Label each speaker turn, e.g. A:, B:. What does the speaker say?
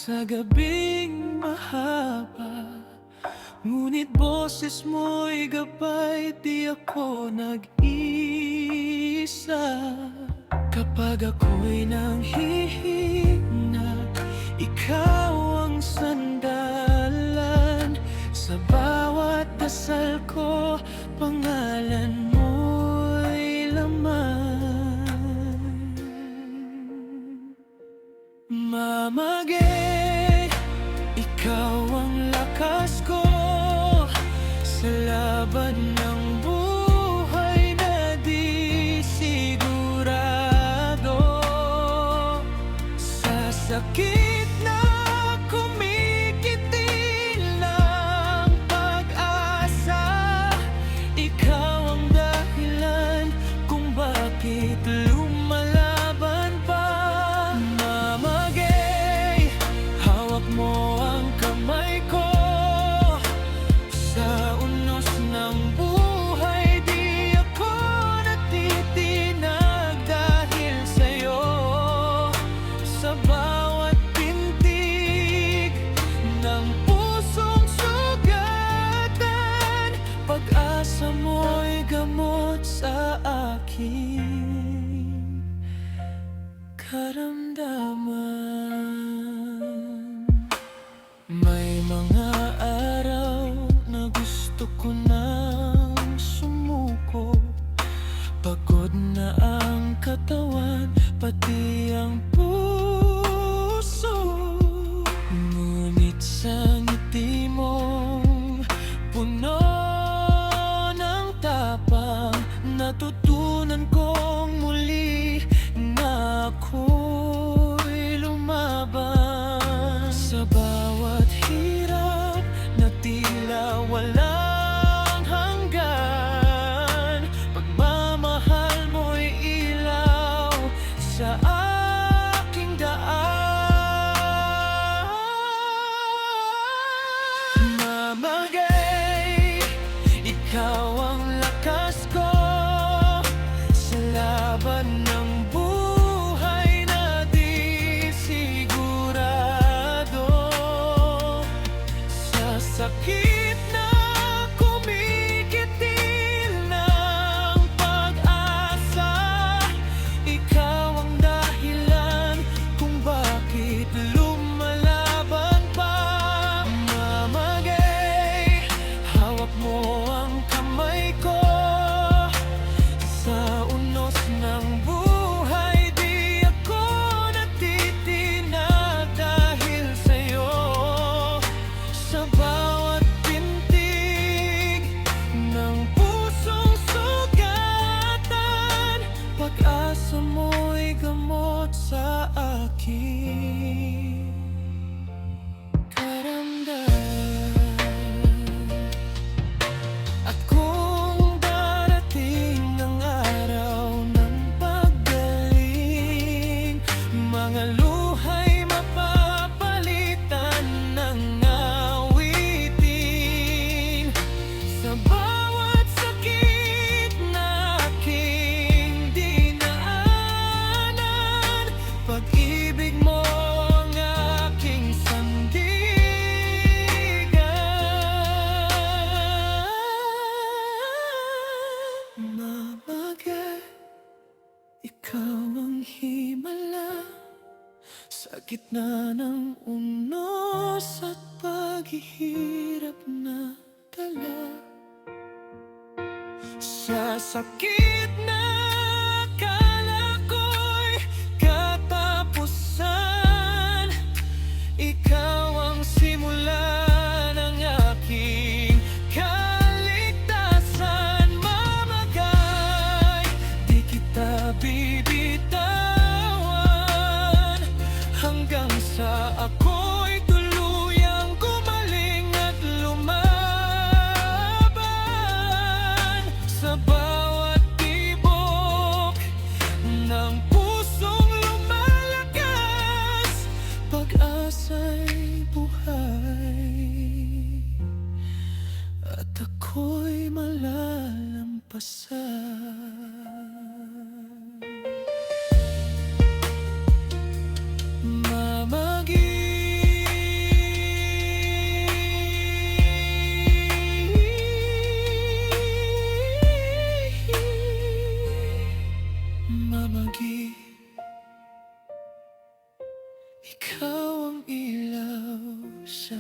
A: Sa gabing mahaba, ngunit boses mo'y gabay, di ako nag-iisa. Kapag ako'y nanghihina, ikaw ang sandalan. Sa bawat dasal ko, pangalan mo'y laman. Mamagay, ikaw ang lakas ko sa laban ng buhay na di sigurado. Sa sakit na kumikitil ng pag-asa, ikaw ang dahilan kung bakit lumalaban pa. Mamagay, hawak mo ang kamay ko sa unos ng buhay. Di ako natitinag dahil sa'yo. Sa bawat pintig ng pusong sugatan, pag-asa mo'y gamot sa aking karamdaman. May mga araw na gusto ko nang sumuko. Pagod na ang katawan, pati ang puso. Ngunit sa ngiti mong puno ng tapang, natutunan kong muli na ako'y lumaban. Sa bawat hirap na tila walang hanggan, pagmamahal mo'y ilaw sa aking daan. Mamagay, ikaw ang lakas ko sa laban ng buhay na di sigurado. Sa sakit na kumikitil ng pag-asa, ikaw ang dahilan kung bakit lumalaban pa. Mamagay, hawak mo ang kamay ko sa unos ng buhay. Di ako natitinag dahil sa'yo. Sa bawat pintig ng pusong sugatan, pag-asa mo'y gamot sa aking karamdaman. At kung darating ang araw ng paggaling, mga luha'y mapapalitan ng awitin. Sa bawat sakit na aking dinaanan, pag-ibig mo ang aking sandigan. Mamagay, ikaw ang himala sa gitna ng unos at paghihirap na dala. Sa sakit na akala ko'y katapusan, ikaw ang simula ng aking kaligtasan. Mamagay, di kita bibitawan hanggang sa ako'y tuluyang gumaling at lumaban. Sa bawat tibok ng pusong lumalakas, pag-asa'y buhay at ako'y malalampasan. Mamagay, mamagi. Ikaw ang ilaw sa